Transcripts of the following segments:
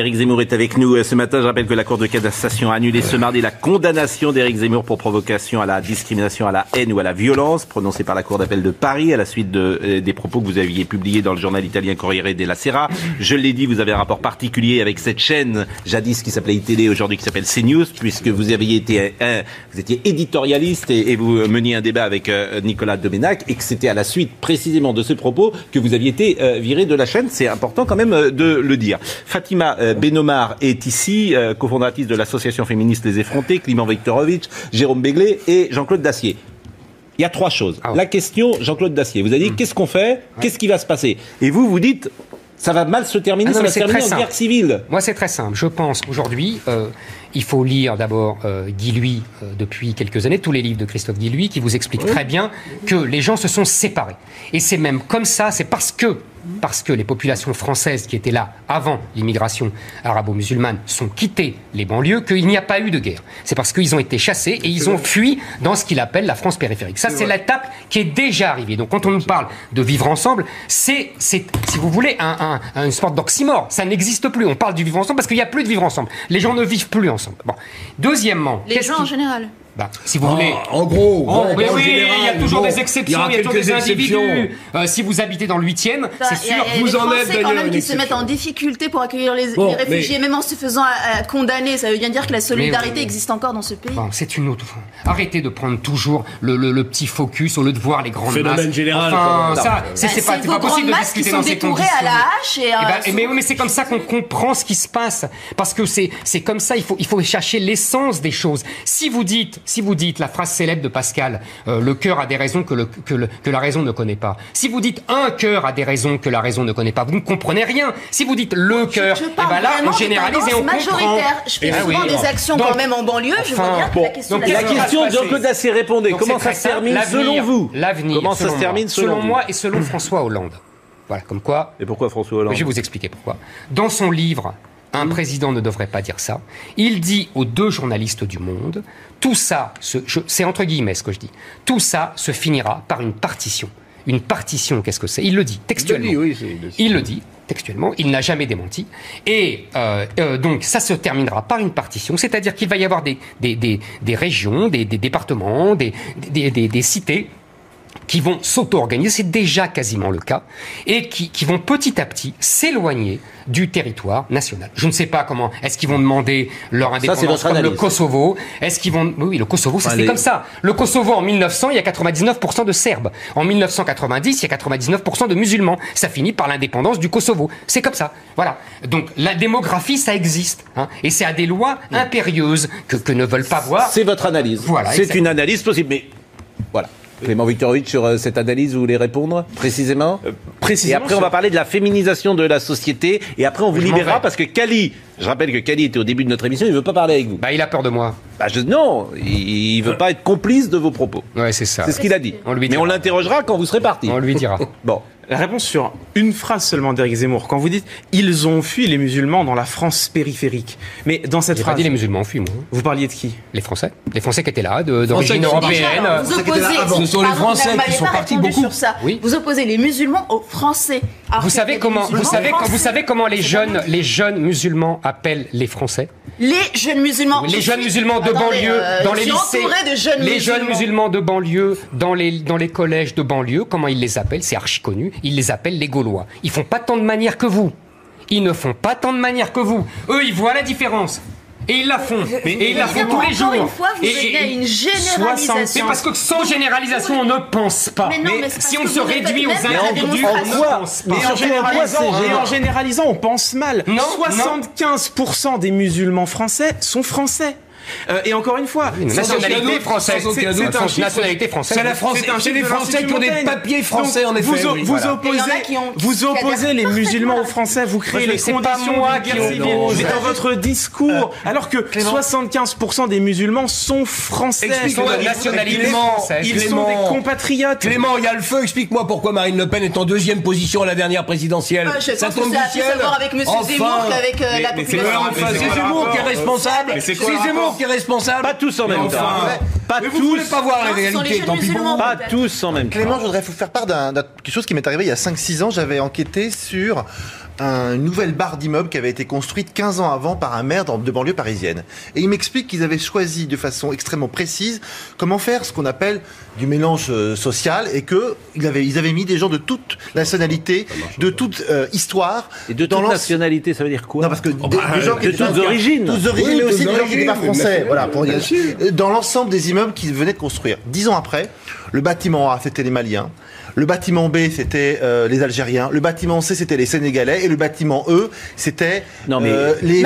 Éric Zemmour est avec nous ce matin. Je rappelle que la Cour de cassation a annulé ce mardi la condamnation d'Éric Zemmour pour provocation à la discrimination, à la haine ou à la violence prononcée par la Cour d'appel de Paris à la suite des propos que vous aviez publiés dans le journal italien Corriere della Sera. Je l'ai dit, vous avez un rapport particulier avec cette chaîne jadis qui s'appelait iTélé, aujourd'hui qui s'appelle CNews, puisque vous étiez éditorialiste et vous meniez un débat avec Nicolas Domenach et que c'était à la suite précisément de ce propos que vous aviez été viré de la chaîne. C'est important quand même de le dire. Fatima Benomar est ici, cofondatrice de l'association féministe Les Effrontés, Climent Viktorovitch, Jérôme Béglé et Jean-Claude Dacier. Il y a trois choses. La question, Jean-Claude Dacier, vous avez dit qu'est-ce qu'on fait, qu'est-ce qui va se passer? Et vous dites, ça va mal se terminer, ça va se terminer en guerre civile. Moi, c'est très simple. Je pense qu'aujourd'hui, il faut lire d'abord Guy Luy depuis quelques années, tous les livres de Christophe Guy Luy, qui vous expliquent très bien que les gens se sont séparés. Et c'est même comme ça, c'est parce que les populations françaises qui étaient là avant l'immigration arabo-musulmane sont quittées les banlieues qu'il n'y a pas eu de guerre. C'est parce qu'ils ont été chassés et ils ont fui dans ce qu'il appelle la France périphérique. Ça, c'est l'étape qui est déjà arrivée. Donc, quand on nous parle de vivre ensemble, c'est si vous voulez, une sorte d'oxymore. Ça n'existe plus. On parle du vivre ensemble parce qu'il n'y a plus de vivre ensemble. Les gens ne vivent plus ensemble. Bon. Deuxièmement... Les gens en général. Si vous voulez... En gros... oui, il y a toujours des exceptions, il y a toujours des individus. Si vous habitez dans le 8e, c'est sûr... Vous en êtes d'ailleurs quand même qui se mettent en difficulté pour accueillir les réfugiés, même en se faisant condamner. Ça veut bien dire que la solidarité existe encore dans ce pays. C'est une autre... Arrêtez de prendre toujours le petit focus au lieu de voir les grandes masses. Phénomène général. Enfin, c'est pas possible de discuter dans ces conditions. À la hache mais c'est comme ça qu'on comprend ce qui se passe. Parce que c'est comme ça, il faut chercher l'essence des choses. Si vous dites la phrase célèbre de Pascal, le cœur a des raisons que la raison ne connaît pas. Si vous dites un cœur a des raisons que la raison ne connaît pas, vous ne comprenez rien. Si vous dites le cœur, là, on généralise et on comprend. Je fais souvent des actions quand même en banlieue. Je vois bien que la question de la question de Jean-Claude Dacier, répondez. Comment ça se termine selon vous? L'avenir, comment ça se termine selon moi et selon François Hollande. Voilà, comme quoi... Et pourquoi François Hollande? Je vais vous expliquer pourquoi. Dans son livre... Un président ne devrait pas dire ça. Il dit aux deux journalistes du Monde, tout ça, c'est entre guillemets ce que je dis, tout ça se finira par une partition. Une partition, qu'est-ce que c'est? Il le dit textuellement. Il le dit textuellement, il n'a jamais démenti. Et donc ça se terminera par une partition, c'est-à-dire qu'il va y avoir des régions, des départements, des cités qui vont s'auto-organiser, c'est déjà quasiment le cas, et qui vont petit à petit s'éloigner du territoire national. Je ne sais pas comment, est-ce qu'ils vont demander leur indépendance comme le Kosovo? Est-ce qu'ils vont... Oui, le Kosovo, c'est comme ça. Le Kosovo, en 1900, il y a 99% de Serbes. En 1990, il y a 99% de musulmans. Ça finit par l'indépendance du Kosovo. C'est comme ça. Voilà. Donc, la démographie, ça existe. Et c'est à des lois impérieuses que ne veulent pas voir. C'est votre analyse. Voilà, c'est une analyse possible. Mais voilà. Climent Viktorovitch, sur cette analyse, vous voulez répondre précisément? Et après, on va parler de la féminisation de la société. Et après, on vous libérera parce que Kali, je rappelle que Kali était au début de notre émission, il ne veut pas parler avec vous. Il a peur de moi. Non, il ne veut pas être complice de vos propos. Ouais, c'est ça. C'est ce qu'il a dit. Mais on l'interrogera quand vous serez parti. On lui dira. Bon. La réponse sur une phrase seulement d'Éric Zemmour. Quand vous dites « ils ont fui les musulmans dans la France périphérique ». Mais dans cette phrase... J'ai pas dit les musulmans ont fui, moi. Vous parliez de qui? Les Français. Les Français qui étaient là, d'origine européenne. Ce sont les Français qui sont partis beaucoup. Oui. Vous opposez les musulmans aux Français. Vous savez comment les jeunes musulmans appellent les Français? Les jeunes musulmans. Les jeunes musulmans de banlieue, dans les lycées. Les jeunes musulmans de banlieue, dans les collèges de banlieue, comment ils les appellent? C'est archi connu. Ils les appellent les Gaulois. Ils font pas tant de manières que vous. Ils ne font pas tant de manières que vous. Eux, ils voient la différence. Et ils la font. Et ils la font tous les jours. Une fois, vous avez une généralisation. C'est parce que sans généralisation, on ne pense pas. Mais si on se réduit aux individus, on ne pense pas. Et en généralisant, on pense mal. 75% des musulmans français sont français. Et encore une fois, nationalité française. C'est nationalité française. C'est les Français qui ont des papiers français, en effet. Vous opposez les musulmans aux Français, vous créez les conditions de guerre civile. Mais dans votre discours, alors que 75% des musulmans sont français. Ils sont des compatriotes. Clément, il y a le feu. Explique-moi pourquoi Marine Le Pen est en deuxième position à la dernière présidentielle. Ça tombe du ciel. C'est savoir avec M. Zemmour qu'avec la population. C'est Zemmour qui est responsable. C'est Zemmour qui est responsable. Pas tous en même temps. Mais vous voulez pas voir la réalité, tant pis pour vous. Pas tous en même temps. Clément, je voudrais vous faire part d'un quelque chose qui m'est arrivé il y a 5-6 ans. J'avais enquêté sur une nouvelle barre d'immeubles qui avait été construite 15 ans avant par un maire de banlieue parisienne. Et il m'explique qu'ils avaient choisi de façon extrêmement précise comment faire ce qu'on appelle du mélange social et qu'ils avaient mis des gens de toute nationalité, de toute histoire. Et de toute nationalité, ça veut dire quoi? Non, parce que des gens de toutes origines. Toutes origines, mais aussi des gens qui n'étaient pas français. Voilà, pour dire. Dans l'ensemble des immeubles qu'ils venaient de construire. 10 ans après, le bâtiment A, c'était les Maliens. Le bâtiment B, c'était les Algériens. Le bâtiment C, c'était les Sénégalais. Et le bâtiment E, c'était les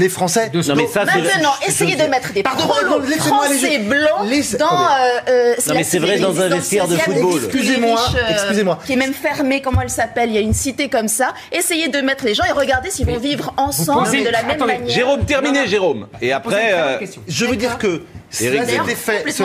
Français. Non, mais ça, maintenant, essayez de mettre des prolos français blancs dans non, mais c'est vrai dans un vestiaire de football. Excusez-moi. Qui est même fermé, comment elle s'appelle? Il y a une cité comme ça. Essayez de mettre les gens et regardez s'ils vont vivre ensemble de la même manière. Jérôme, terminez, Jérôme. Et après, je veux dire que cela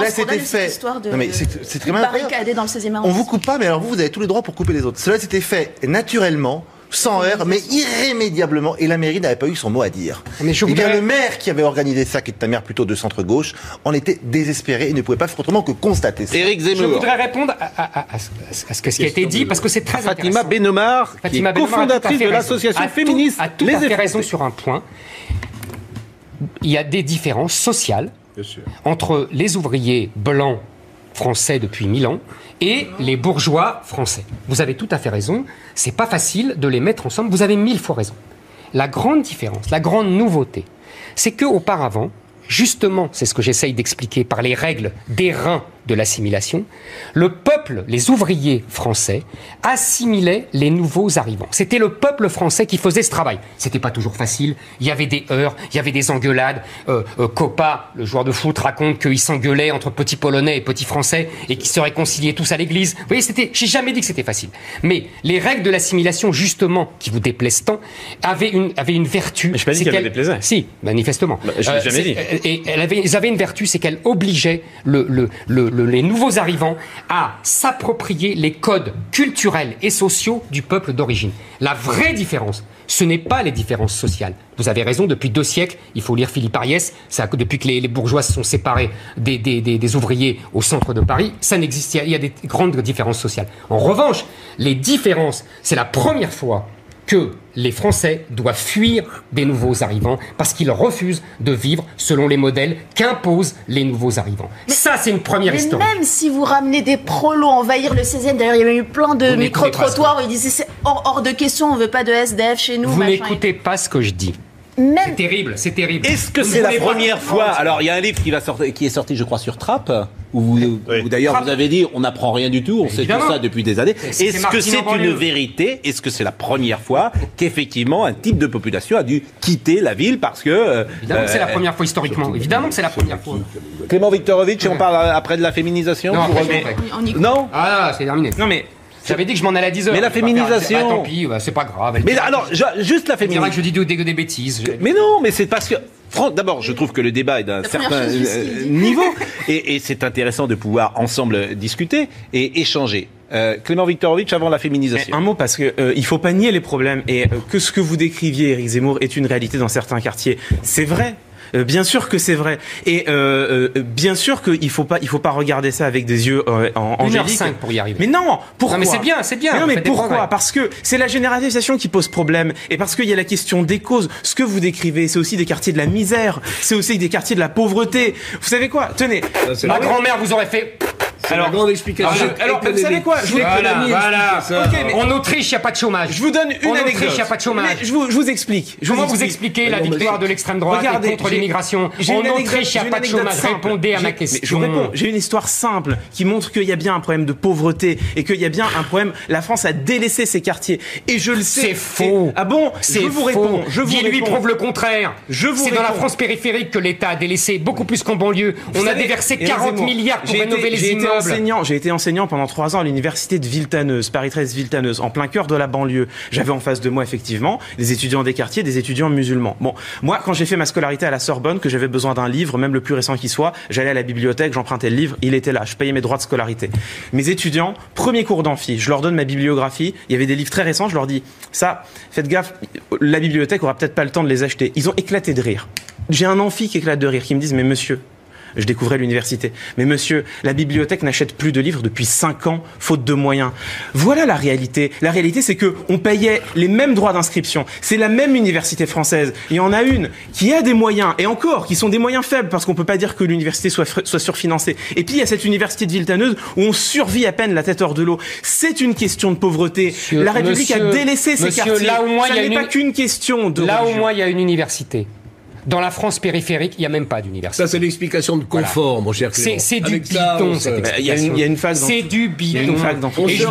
s'était fait. Non mais c'est très mal. Dans le 16e arrondissement. On vous coupe pas, mais alors vous avez tous les droits pour couper les autres. Cela s'était fait naturellement, sans heurts, mais irrémédiablement, et la mairie n'avait pas eu son mot à dire. Mais le maire qui avait organisé ça, qui est un maire plutôt de centre-gauche, en était désespéré et ne pouvait pas faire autrement que constater ça. Éric Zemmour. Je voudrais répondre à ce qui a été dit, parce que c'est très Fatima intéressant. Benomar, qui est cofondatrice de l'association féministe. A tout à fait raison sur un point. Il y a des différences sociales entre les ouvriers blancs français depuis 1000 ans et les bourgeois français. Vous avez tout à fait raison, c'est pas facile de les mettre ensemble, vous avez 1000 fois raison. La grande différence, la grande nouveauté, c'est qu'auparavant, justement, c'est ce que j'essaye d'expliquer par les règles d'airain de l'assimilation, le peuple, les ouvriers français, assimilaient les nouveaux arrivants. C'était le peuple français qui faisait ce travail. C'était pas toujours facile, il y avait des heurts, il y avait des engueulades. Kopa, le joueur de foot, raconte qu'il s'engueulait entre petits Polonais et petits Français et qu'ils se réconciliaient tous à l'église. Vous voyez, j'ai jamais dit que c'était facile. Mais les règles de l'assimilation, justement, qui vous déplaisent tant, avaient une vertu. Mais je n'ai pas dit qu'elles me déplaisaient. Si, manifestement. Je l'ai jamais dit. Et elles avaient une vertu, c'est qu'elles obligeaient les nouveaux arrivants à s'approprier les codes culturels et sociaux du peuple d'origine. La vraie différence, ce n'est pas les différences sociales. Vous avez raison, depuis 2 siècles, il faut lire Philippe Ariès, depuis que les bourgeois se sont séparés des ouvriers au centre de Paris, ça n'existe, il y a des grandes différences sociales. En revanche, les différences, c'est la première fois que les Français doivent fuir des nouveaux arrivants parce qu'ils refusent de vivre selon les modèles qu'imposent les nouveaux arrivants. Ça, c'est une première histoire. Mais même si vous ramenez des prolos envahir le 16e, d'ailleurs, il y avait eu plein de micro-trottoirs où ils disaient c'est hors de question, on veut pas de SDF chez nous. Vous n'écoutez pas ce que je dis. C'est terrible, c'est terrible. Est-ce que c'est la première fois? Alors, il y a un livre qui est sorti, je crois, sur Trapp, où d'ailleurs vous avez dit on n'apprend rien du tout, on sait tout ça depuis des années. Est-ce que c'est une vérité? Est-ce que c'est la première fois qu'effectivement un type de population a dû quitter la ville parce que... Évidemment que c'est la première fois historiquement. Évidemment que c'est la première fois. Clément Viktorovitch, on parle après de la féminisation? Non. Ah, c'est terminé. Non mais... J'avais dit que je m'en allais à 10h. Mais la féminisation... tant pis, c'est pas grave. Mais alors, juste la féminisation... C'est vrai que je dis des bêtises. Mais non, mais c'est parce que... D'abord, je trouve que le débat est d'un certain niveau et c'est intéressant de pouvoir ensemble discuter et échanger. Clément Viktorovitch, avant la féminisation. Un mot, parce que il faut pas nier les problèmes et que ce que vous décriviez, Éric Zemmour, est une réalité dans certains quartiers. C'est vrai. Bien sûr que c'est vrai. Et bien sûr qu'il faut pas regarder ça avec des yeux angéliques. 1h05 pour y arriver. Mais non, pourquoi? Non, mais c'est bien. Mais non, mais pourquoi? Parce que c'est la généralisation qui pose problème. Et parce qu'il y a la question des causes. Ce que vous décrivez, c'est aussi des quartiers de la misère. C'est aussi des quartiers de la pauvreté. Vous savez quoi? Tenez. Ma grand-mère vous aurait fait... Alors, grande explication. Alors, vous savez quoi? Voilà. Okay, mais en Autriche, il n'y a pas de chômage. Je vous donne une anecdote. En Autriche, il n'y a pas de chômage. Je vous explique. Comment vous expliquez la victoire de l'extrême droite contre l'immigration? En Autriche, il n'y a pas de chômage. Répondez à ma question. Je vous réponds. J'ai une histoire simple qui montre qu'il y a bien un problème de pauvreté et qu'il y a bien un problème. La France a délaissé ses quartiers. Et je le sais. C'est faux. Ah bon? Je vous réponds. Dis-lui prouve le contraire. C'est dans la France périphérique que l'État a délaissé beaucoup plus qu'en banlieue. On a déversé 40 milliards pour rénover les immeubles. J'ai été enseignant pendant 3 ans à l'université de Villetaneuse, Paris 13 Villetaneuse, en plein cœur de la banlieue. J'avais en face de moi, effectivement, des étudiants des quartiers, des étudiants musulmans. Bon, moi, quand j'ai fait ma scolarité à la Sorbonne, que j'avais besoin d'un livre, même le plus récent qui soit, j'allais à la bibliothèque, j'empruntais le livre, il était là, je payais mes droits de scolarité. Mes étudiants, premier cours d'amphi, je leur donne ma bibliographie, il y avait des livres très récents, je leur dis, ça, faites gaffe, la bibliothèque aura peut-être pas le temps de les acheter. Ils ont éclaté de rire. J'ai un amphi qui éclate de rire, qui me disent, mais monsieur, je découvrais l'université. Mais monsieur, la bibliothèque n'achète plus de livres depuis 5 ans, faute de moyens. Voilà la réalité. La réalité, c'est que on payait les mêmes droits d'inscription. C'est la même université française. Il y en a une qui a des moyens, et encore, qui sont des moyens faibles, parce qu'on peut pas dire que l'université soit surfinancée. Et puis, il y a cette université de Villetaneuse où on survit à peine la tête hors de l'eau. C'est une question de pauvreté. La République a délaissé ces quartiers. Là, au moins, ça n'est pas qu'une question de Là, religion. au moins, il y a une université. Dans la France périphérique, il n'y a même pas d'université. Ça, c'est l'explication de confort, mon cher Clément. C'est du bidon, cette explication. Il y a une phase dans C'est du bidon. Et je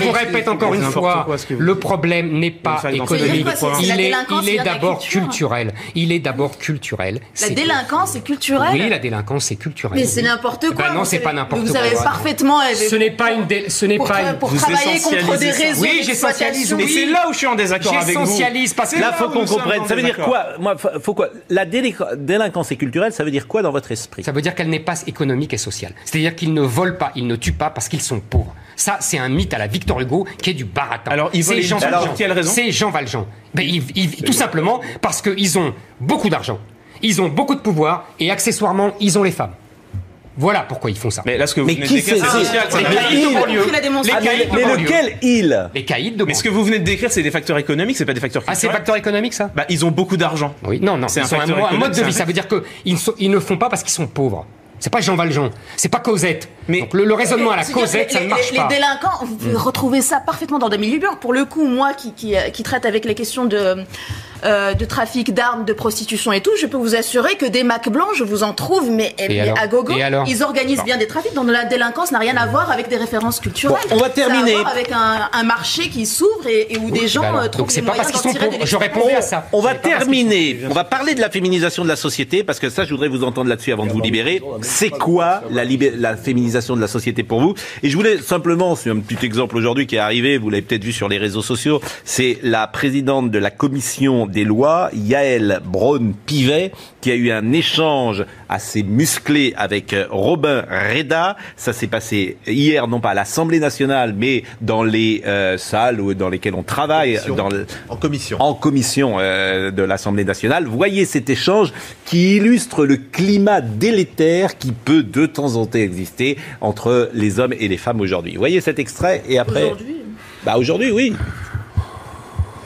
vous répète encore une fois, le problème n'est pas économique. Il est d'abord culturel. Il est d'abord culturel. La délinquance est culturelle. Oui, la délinquance est culturelle. Mais c'est n'importe quoi. Non, c'est pas n'importe quoi. Vous avez parfaitement. Ce n'est pas une. Pour travailler contre des réseaux. Oui, j'essentialise. Et c'est là où je suis en désaccord avec vous. J'essentialise parce que là, faut qu'on comprenne. Ça veut dire quoi? Moi, faut quoi? La délinquance est culturelle, ça veut dire quoi dans votre esprit? Ça veut dire qu'elle n'est pas économique et sociale. C'est-à-dire qu'ils ne volent pas, ils ne tuent pas parce qu'ils sont pauvres. Ça, c'est un mythe à la Victor Hugo qui est du baratin. Alors, ils volent pour quelle raison? C'est Jean Valjean. Tout simplement parce qu'ils ont beaucoup d'argent, ils ont beaucoup de pouvoir et accessoirement, ils ont les femmes. Voilà pourquoi ils font ça. Mais là, ce que vous venez de décrire, c'est social. Mais lequel il? Les caïds de Mais ce que vous venez de décrire, c'est des facteurs économiques, c'est pas des facteurs culturels. Ah, c'est des facteurs économiques, ça? Bah, ils ont beaucoup d'argent. Oui, non, c'est un mode de vie. Ça veut dire qu'ils ne font pas parce qu'ils sont pauvres. C'est pas Jean Valjean, c'est pas Cosette. Mais donc le raisonnement à la Cosette, ça ne marche pas. Les délinquants, vous pouvez retrouver ça parfaitement dans des milieux blancs. Pour le coup, moi qui traite avec les questions de trafic d'armes, de prostitution et tout, je peux vous assurer que des Macs blancs, je vous en trouve, mais à gogo. Ils organisent bien des trafics. Donc la délinquance n'a rien à voir avec des références culturelles. Bon, on va terminer. Ça a à voir avec un marché qui s'ouvre et où des gens trouvent les moyens d'en tirer des. Je répondais à ça. On va terminer. On va parler de la féminisation de la société, parce que ça, je voudrais vous entendre là-dessus avant de vous libérer. C'est quoi la féminisation de la société pour vous? Et je voulais simplement, c'est un petit exemple aujourd'hui qui est arrivé, vous l'avez peut-être vu sur les réseaux sociaux, c'est la présidente de la commission des lois, Yael Braun-Pivet, qui a eu un échange assez musclé avec Robin Reda. Ça s'est passé hier, non pas à l'Assemblée nationale, mais dans les salles dans lesquelles on travaille, en commission de l'Assemblée nationale. Voyez cet échange qui illustre le climat délétère qui peut de temps en temps exister entre les hommes et les femmes aujourd'hui. Voyez cet extrait et après... Aujourd'hui ? Bah aujourd'hui, oui.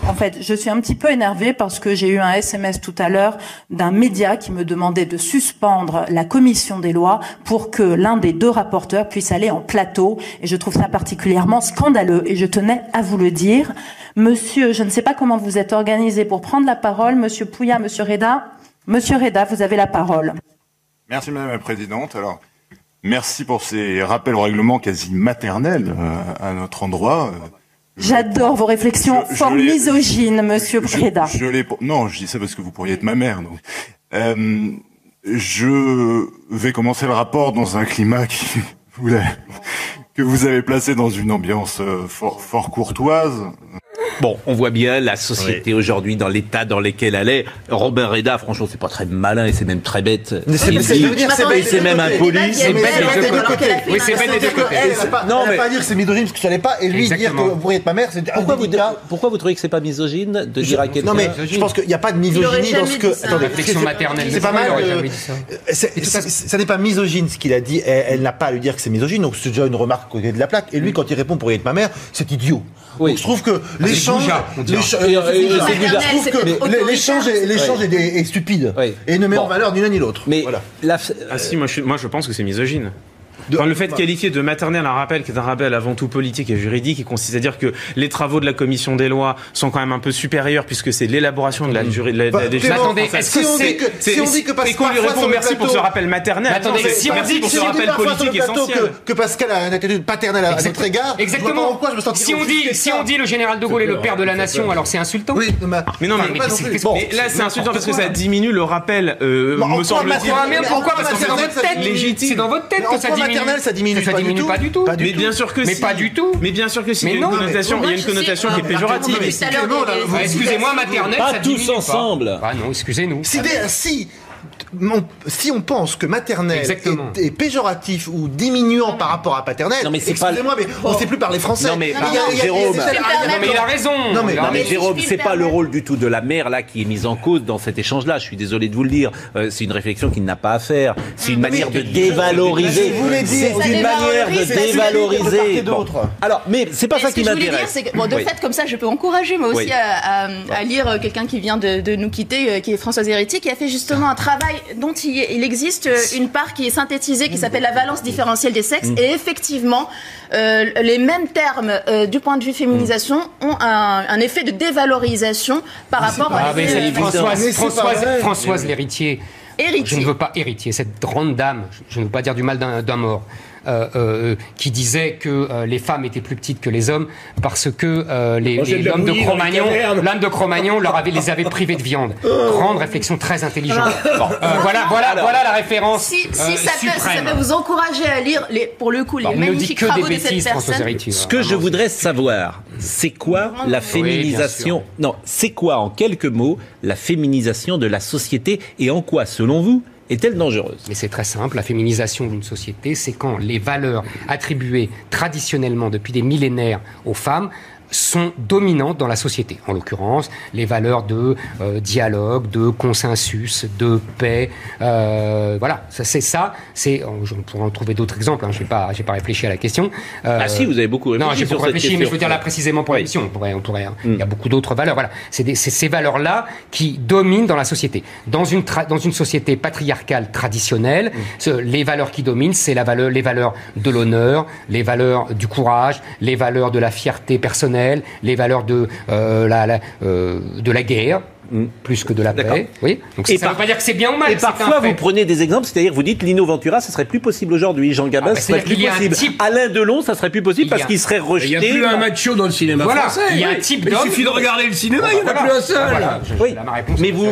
En fait, je suis un petit peu énervée parce que j'ai eu un SMS tout à l'heure d'un média qui me demandait de suspendre la commission des lois pour que l'un des deux rapporteurs puisse aller en plateau. Et je trouve ça particulièrement scandaleux. Et je tenais à vous le dire. Monsieur, je ne sais pas comment vous êtes organisé pour prendre la parole. Monsieur Pouya, Monsieur Reda. Monsieur Reda, vous avez la parole. Merci Madame la Présidente. Alors, merci pour ces rappels au règlement quasi maternels à notre endroit. J'adore vos réflexions fort misogynes, Monsieur Reda. Non, je dis ça parce que vous pourriez être ma mère. Donc. Je vais commencer le rapport dans un climat que vous avez placé dans une ambiance fort courtoise. Bon, on voit bien la société aujourd'hui dans l'état dans lequel elle est. Robin Reda, franchement, c'est pas très malin et c'est même très bête. C'est même impoli. C'est bête des deux côtés. Oui, c'est bête des deux côtés. Non, mais pas dire que c'est misogyne parce que ça l'est pas, et lui dire que vous pourriez être ma mère, c'est pourquoi vous trouvez que c'est pas misogyne de dire à quelqu'un? Non, mais je pense qu'il n'y a pas de misogynie dans ce que. Attendez, réflexion maternelle. C'est pas mal. Ça n'est pas misogyne ce qu'il a dit. Elle n'a pas à lui dire que c'est misogyne, donc c'est déjà une remarque côté de la plaque. Et lui, quand il répond pourriez être ma mère, c'est idiot. Donc je trouve que l'échange est stupide et ne met en valeur ni l'un ni l'autre. Mais moi je pense que c'est misogyne. Enfin, le fait de qualifier de maternelle un rappel qui est un rappel avant tout politique et juridique, qui consiste à dire que les travaux de la commission des lois sont quand même un peu supérieurs puisque c'est l'élaboration de la législation. Attendez, si on dit que Pascal qu'on lui répond merci pour ce rappel maternel. Attendez, si on dit pour ce rappel politique essentiel que Pascal a une attitude paternelle à notre égard, exactement. Pourquoi je me sens si on dit le général de Gaulle est le père de la nation, alors c'est insultant. Oui, mais non, mais là c'est insultant parce que ça diminue le rappel. Me semble-t-il. Mais pourquoi? Parce que c'est dans votre tête. C'est dans votre tête que ça diminue. Ça diminue pas du tout. Mais bien sûr que si. Mais pas du tout. Mais bien sûr que si. Il y a une connotation qui est péjorative. Excusez-moi, maternelle, pas tous ensemble. Ah non, excusez-nous. Si si on pense que maternelle est péjoratif ou diminuant par rapport à paternelle, non mais excusez-moi, mais on ne sait plus parler français. Non mais Jérôme, mais il a raison. Non mais Jérôme, c'est pas le rôle du tout de la mère là qui est mise en cause dans cet échange-là. Je suis désolé de vous le dire. C'est une réflexion qu'il n'a pas à faire. C'est une manière de dévaloriser. C'est une manière de dévaloriser. Alors, mais c'est pas ça qui m'intéresse. C'est que, de fait, comme ça, je peux encourager moi aussi à lire quelqu'un qui vient de nous quitter, qui est Françoise Héritier, qui a fait justement un travail dont il existe une part qui est synthétisée, qui s'appelle la valence différentielle des sexes, et effectivement, les mêmes termes du point de vue féminisation ont un effet de dévalorisation par rapport à Françoise l'héritier. Je ne veux pas héritier, cette grande dame, je ne veux pas dire du mal d'un mort. Qui disait que les femmes étaient plus petites que les hommes parce que l'homme de Cro-Magnon les avait privés de viande. Grande réflexion très intelligente. Voilà la référence si ça peut vous encourager à lire pour le coup les magnifiques travaux de cette personne. Ce que je voudrais savoir, c'est quoi la féminisation? Non, c'est quoi en quelques mots la féminisation de la société et en quoi, selon vous, est-elle dangereuse? Mais c'est très simple, la féminisation d'une société, c'est quand les valeurs attribuées traditionnellement depuis des millénaires aux femmes sont dominantes dans la société. En l'occurrence, les valeurs de dialogue, de consensus, de paix. Voilà, on pourrait en trouver d'autres exemples. J'ai pas réfléchi à la question. Si, vous avez beaucoup réfléchi. Non, j'ai beaucoup réfléchi, mais je veux dire là précisément pour l'émission. On pourrait. Il y a beaucoup d'autres valeurs. Voilà, c'est ces valeurs-là qui dominent dans la société. Dans une société patriarcale traditionnelle, les valeurs qui dominent, c'est les valeurs de l'honneur, les valeurs du courage, les valeurs de la fierté personnelle, les valeurs de la guerre, plus que de la paix. Oui. Donc ça ne veut pas dire que c'est bien ou mal. Et parfois, vous prenez des exemples, c'est-à-dire vous dites Lino Ventura, ça serait plus possible aujourd'hui. Jean Gabin, ça serait plus possible. Alain Delon, ça serait plus possible parce qu'il serait rejeté. Il n'y a plus un macho dans le cinéma français. Il y a un type d'homme. Il suffit de regarder le cinéma, il n'y en a plus un seul. Mais vous,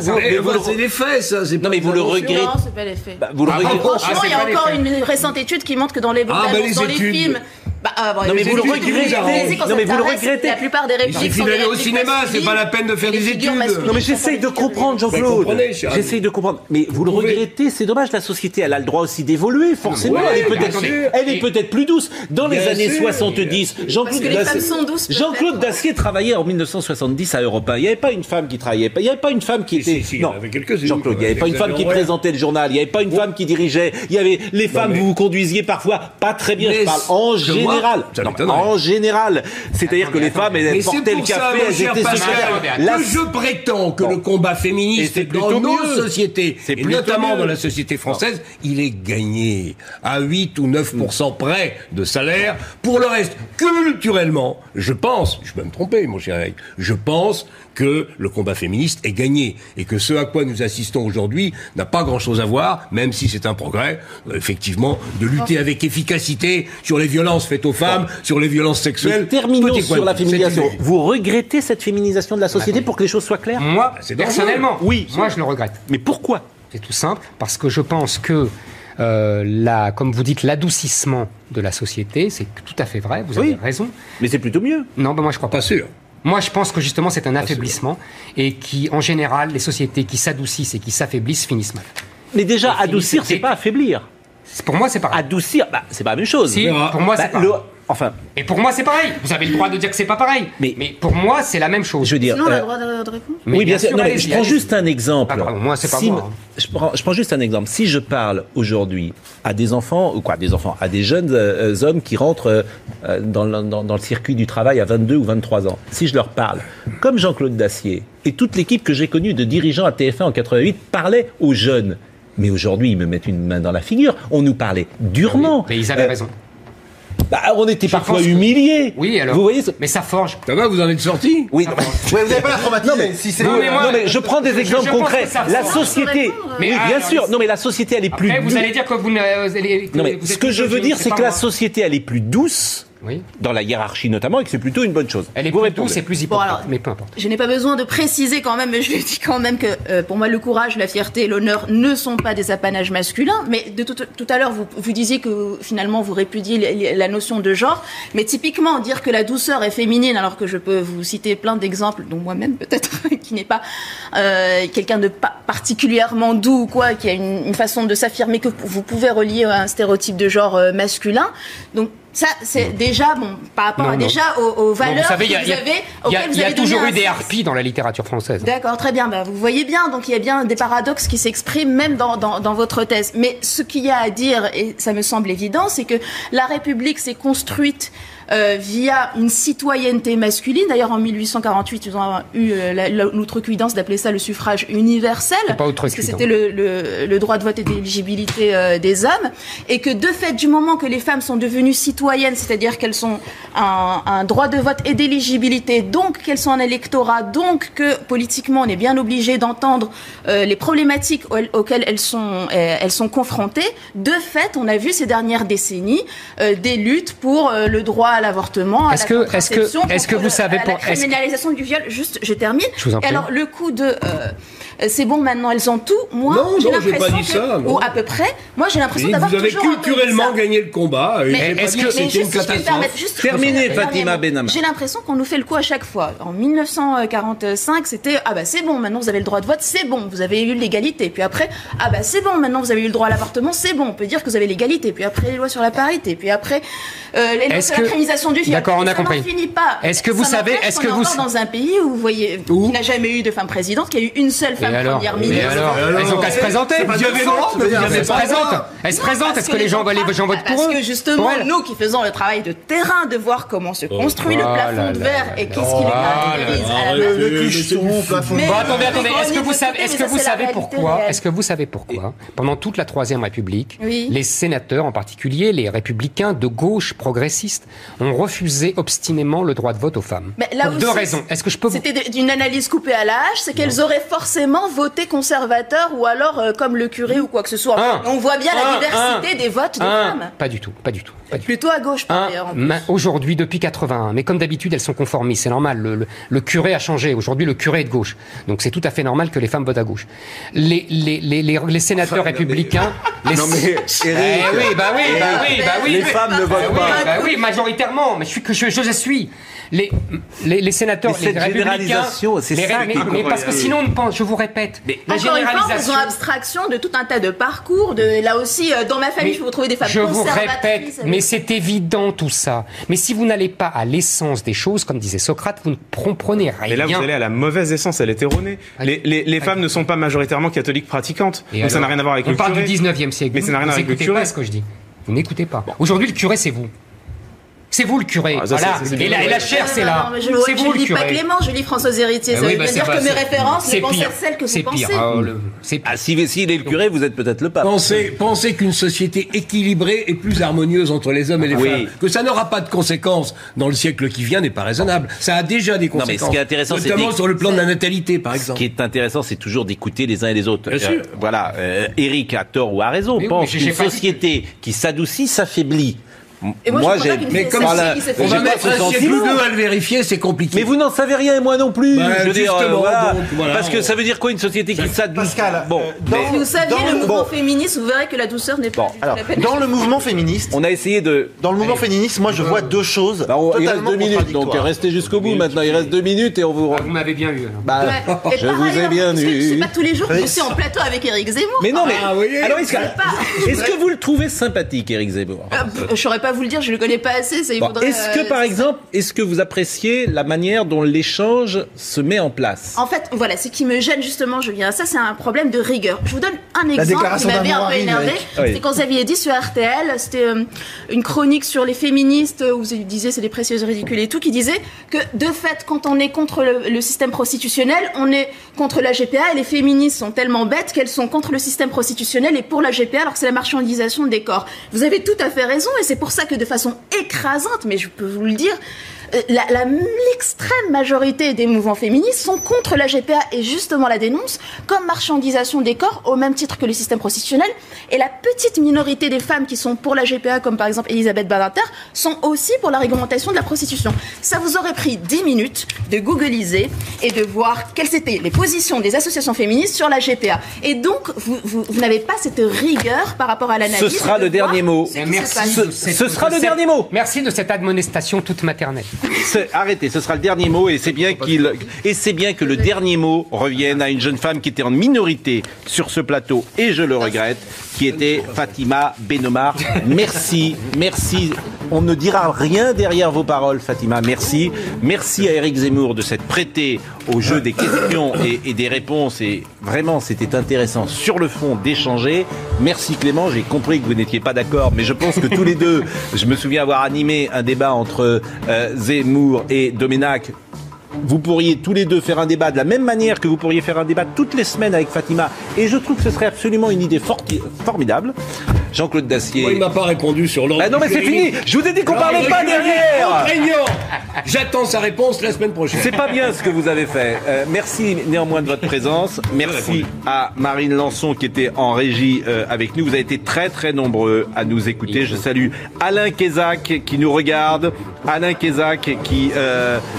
c'est des faits, ça. Non, mais vous le regrettez. Non, c'est pas les faits. Vous le regrettez. Franchement, il y a encore une récente étude qui montre que dans les films. Non mais vous le regrettez. Non mais vous le regrettez. La plupart des répliques. Il suffit d'aller au cinéma, c'est pas la peine de faire des études. Non mais j'essaye de comprendre, Jean-Claude. J'essaye de comprendre. Mais vous le regrettez, c'est dommage. La société, elle a le droit aussi d'évoluer, forcément. Elle est peut-être plus douce. Dans les années 70, Jean-Claude Dacier travaillait en 1970 à Europe 1. Il n'y avait pas une femme qui travaillait. Il n'y avait pas une femme qui était. Non, Jean-Claude, il n'y avait pas une femme qui présentait le journal. Il n'y avait pas une femme qui dirigeait. Il y avait les femmes, vous conduisiez parfois pas très bien. Je parle en général. En général. C'est-à-dire que les femmes, elles portaient le café, elles étaient secrétaires. Je prétends que le combat féministe dans nos sociétés, et notamment dans la société française, il est gagné à 8 ou 9% près de salaire. Pour le reste, culturellement, je peux me tromper, mon cher Eric, je pense que le combat féministe est gagné et que ce à quoi nous assistons aujourd'hui n'a pas grand-chose à voir, même si c'est un progrès, effectivement, de lutter avec efficacité sur les violences faites aux femmes, sur les violences sexuelles. Terminons sur la féminisation. Vous regrettez cette féminisation de la société pour que les choses soient claires? Moi, personnellement, oui. Moi, je le regrette. Mais pourquoi? C'est tout simple, parce que je pense que comme vous dites, l'adoucissement de la société, c'est tout à fait vrai, vous avez raison. Mais c'est plutôt mieux. Non, moi je crois pas. Pas sûr. Moi, je pense que justement, c'est un affaiblissement et en général, les sociétés qui s'adoucissent et qui s'affaiblissent finissent mal. Mais déjà, adoucir, c'est pas affaiblir. Pour moi, c'est pareil. Adoucir, c'est pas la même chose. Si, pour moi, c'est pareil. Et pour moi, c'est pareil. Vous avez le droit de dire que c'est pas pareil. Mais pour moi, c'est la même chose. Je veux dire. Sinon, on a le droit de répondre. Oui, bien sûr. Non, mais je prends juste un exemple. Moi, c'est pas moi. Je prends juste un exemple. Si je parle aujourd'hui à des enfants, à des jeunes hommes qui rentrent dans le circuit du travail à 22 ou 23 ans, si je leur parle, comme Jean-Claude Dacier et toute l'équipe que j'ai connue de dirigeants à TF1 en 88 parlaient aux jeunes. Mais aujourd'hui, ils me mettent une main dans la figure. On nous parlait durement. Mais ils avaient raison. On était parfois humiliés. Oui, alors. Vous voyez, mais ça forge. Ça va, vous en êtes sortis? Oui. Vous n'avez pas la traumatisme. Non, mais je prends des exemples concrets. La société. Oui, bien sûr. Non, mais la société, elle est plus. Après, vous allez dire que vous. Non, mais ce que je veux dire, c'est que la société, elle est plus douce. dans la hiérarchie notamment, et que c'est plutôt une bonne chose. Elle est plus douce et plus hypocrite, mais peu importe. Je n'ai pas besoin de préciser quand même, mais je dis quand même que pour moi le courage, la fierté et l'honneur ne sont pas des apanages masculins, mais de tout à l'heure vous disiez que finalement vous répudiez la notion de genre, mais typiquement dire que la douceur est féminine, alors que je peux vous citer plein d'exemples, dont moi-même peut-être, qui n'est pas quelqu'un de particulièrement doux ou quoi, qui a une façon de s'affirmer que vous pouvez relier à un stéréotype de genre masculin. Donc ça, c'est déjà, par rapport aux valeurs que vous avez, auxquelles vous avez Il y a toujours eu des harpies dans la littérature française. D'accord, très bien. Vous voyez bien, donc il y a bien des paradoxes qui s'expriment même dans votre thèse. Mais ce qu'il y a à dire, et ça me semble évident, c'est que la République s'est construite via une citoyenneté masculine. D'ailleurs, en 1848, ils ont eu l'outrecuidance d'appeler ça le suffrage universel, parce que c'était le droit de vote et d'éligibilité des hommes, et que de fait, du moment que les femmes sont devenues citoyennes, c'est-à-dire qu'elles sont un droit de vote et d'éligibilité, donc qu'elles sont en électorat, donc que politiquement on est bien obligé d'entendre les problématiques auxquelles elles sont confrontées, de fait, on a vu ces dernières décennies des luttes pour le droit à l'avortement, à la contraception, est-ce que vous savez la criminalisation du viol. Juste, je termine. Et alors, le coup de c'est bon, maintenant elles ont tout. Moi, j'ai l'impression ou à peu près. Moi, j'ai l'impression d'avoir toujours vous avez culturellement gagné le combat. Est-ce que c'était une catastrophe? Terminé, Fatima Benhamma. J'ai l'impression qu'on nous fait le coup à chaque fois. En 1945, c'était c'est bon, maintenant vous avez le droit de vote, c'est bon, vous avez eu l'égalité. Puis après, c'est bon, maintenant vous avez eu le droit à l'avortement, c'est bon, on peut dire que vous avez l'égalité. Puis après, les lois sur la parité. Puis après, les lois sur la criminalisation du viol. D'accord, on a compris. Ça n'en finit pas. Est-ce que vous savez, dans un pays où vous voyez, qui n'a jamais eu de femme présidente, qui a eu une seule femme première ministre. Elles ont qu'à se présenter. Elles se présentent. Est-ce que les gens votent pour eux? Parce que justement, nous qui faisons le travail de terrain, de voir comment se construit le plafond de verre et qu'est-ce qui le caractérise à la Attendez. Est-ce que vous savez pourquoi, pendant toute la Troisième République, les sénateurs, en particulier les républicains de gauche progressistes, ont refusé obstinément le droit de vote aux femmes? Pour deux raisons. Est-ce que je peux vous... C'était d'une analyse coupée à la hache, c'est qu'elles auraient forcément voté conservateur ou alors comme le curé ou quoi que ce soit. On voit bien la diversité des votes de femmes. Pas du tout. Plutôt à gauche, d'ailleurs. Aujourd'hui, depuis 81, mais comme d'habitude, elles sont conformistes, c'est normal. Le curé a changé. Aujourd'hui, le curé est de gauche. Donc c'est tout à fait normal que les femmes votent à gauche. Les sénateurs républicains... Non mais, Eric, oui. Les femmes ne votent pas. Oui, majoritairement. Mais je suis. Les sénateurs, les républicains, mais parce que sinon, je vous répète, la généralisation. Ils ont abstraction de tout un tas de parcours. Là aussi, dans ma famille, je peux vous trouver des femmes conservatrices. Je vous répète, mais c'est évident tout ça. Mais si vous n'allez pas à l'essence des choses, comme disait Socrate, vous ne comprenez rien. Mais là, vous allez à la mauvaise essence. Elle est erronée. Les femmes ne sont pas majoritairement catholiques pratiquantes. Donc ça n'a rien à voir avec le curé. On parle du 19e siècle. Mais ça n'a rien à voir avec le curé. Vous n'écoutez pas ce que je dis. Vous n'écoutez pas. Aujourd'hui, le curé, c'est vous. C'est vous le curé, voilà. Et la chair, c'est là. Je ne lis pas Clément, je lis François Héritier. Ça veut dire que mes références ne concernent celles que vous pensez. S'il est le curé, vous êtes peut-être le pape. Pensez qu'une société équilibrée est plus harmonieuse entre les hommes et les femmes. Que ça n'aura pas de conséquences dans le siècle qui vient n'est pas raisonnable. Ça a déjà des conséquences. Non, mais ce qui est intéressant, notamment sur le plan de la natalité, par exemple. Ce qui est intéressant, c'est toujours d'écouter les uns et les autres. Voilà, Eric a tort ou a raison. Pense qu'une société qui s'adoucit s'affaiblit. Et moi mais comme on va mettre un siècle ou deux à le vérifier, c'est compliqué. Mais vous n'en savez rien et moi non plus. Je veux dire, parce que ça veut dire quoi une société qui s'adoucit? Si vous saviez le mouvement féministe, vous verrez que la douceur n'est pas la peine. Dans le mouvement féministe, on a essayé de. Dans le mouvement féministe, moi je vois deux choses. Il reste 2 minutes, donc restez jusqu'au bout. Maintenant, il reste 2 minutes et on vous. Vous m'avez bien eu. Je vous ai bien eu. C'est pas tous les jours que je suis en plateau avec Éric Zemmour. Mais non, mais alors est-ce que vous le trouvez sympathique, Éric Zemmour? Je saurais pas vous le dire, je le connais pas assez. Est-ce que, par exemple, est-ce que vous appréciez la manière dont l'échange se met en place? En fait, voilà, ce qui me gêne justement, je viens à ça, c'est un problème de rigueur. Je vous donne un exemple qui m'avait un peu énervé. C'est quand vous aviez dit sur RTL, c'était une chronique sur les féministes, où vous disiez c'est des précieuses ridicules et tout, qui disait que de fait, quand on est contre le système prostitutionnel, on est contre la GPA et les féministes sont tellement bêtes qu'elles sont contre le système prostitutionnel et pour la GPA alors que c'est la marchandisation des corps. Vous avez tout à fait raison et c'est pour ça que de façon écrasante, mais je peux vous le dire, l'extrême majorité des mouvements féministes sont contre la GPA et justement la dénoncent comme marchandisation des corps au même titre que le système prostitutionnel. Et la petite minorité des femmes qui sont pour la GPA, comme par exemple Elisabeth Badinter, sont aussi pour la réglementation de la prostitution. Ça vous aurait pris 10 minutes de googliser et de voir quelles étaient les positions des associations féministes sur la GPA. Et donc, vous n'avez pas cette rigueur par rapport à l'analyse. Ce sera le dernier mot. Ce sera le dernier mot. Merci de cette admonestation toute maternelle. Arrêtez, ce sera le dernier mot et c'est bien que le dernier mot revienne à une jeune femme qui était en minorité sur ce plateau et je le regrette, qui était Fatima Benomar. Merci. On ne dira rien derrière vos paroles, Fatima. Merci. Merci à Éric Zemmour de s'être prêté au jeu des questions et des réponses. Et vraiment, c'était intéressant sur le fond d'échanger. Merci Clément. J'ai compris que vous n'étiez pas d'accord, mais je pense que tous les deux, je me souviens avoir animé un débat entre Zemmour et Domenech. Vous pourriez tous les deux faire un débat de la même manière que vous pourriez faire un débat toutes les semaines avec Fatima. Et je trouve que ce serait absolument une idée formidable. Jean-Claude Dacier. Moi, il m'a pas répondu sur l'ordre. Non, mais c'est fini. Je vous ai dit qu'on parlait pas derrière. J'attends sa réponse la semaine prochaine. C'est pas bien ce que vous avez fait. Merci néanmoins de votre présence. Merci à Marine Lançon qui était en régie avec nous. Vous avez été très très nombreux à nous écouter. Je salue Alain Kézac qui nous regarde. Alain Kézac qui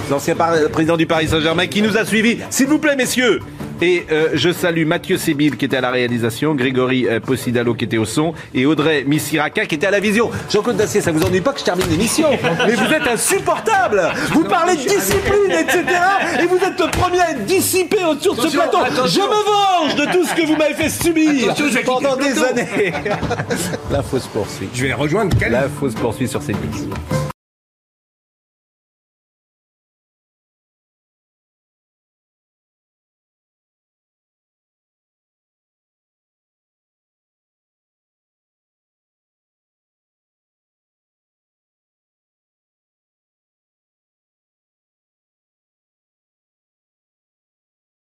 l'ancien président du Paris Saint-Germain qui nous a suivis. S'il vous plaît, messieurs. Et je salue Mathieu Sébil qui était à la réalisation, Grégory Possidalo qui était au son et Audrey Missiraka qui était à la vision. Jean-Claude Dacier, ça vous ennuie pas que je termine l'émission? Mais vous êtes insupportable. Vous parlez de discipline, etc. Et vous êtes le premier à être dissipé sur ce plateau. Je me venge de tout ce que vous m'avez fait subir pendant des années. L'info se poursuit. Je vais rejoindre L'info se poursuit sur CNews.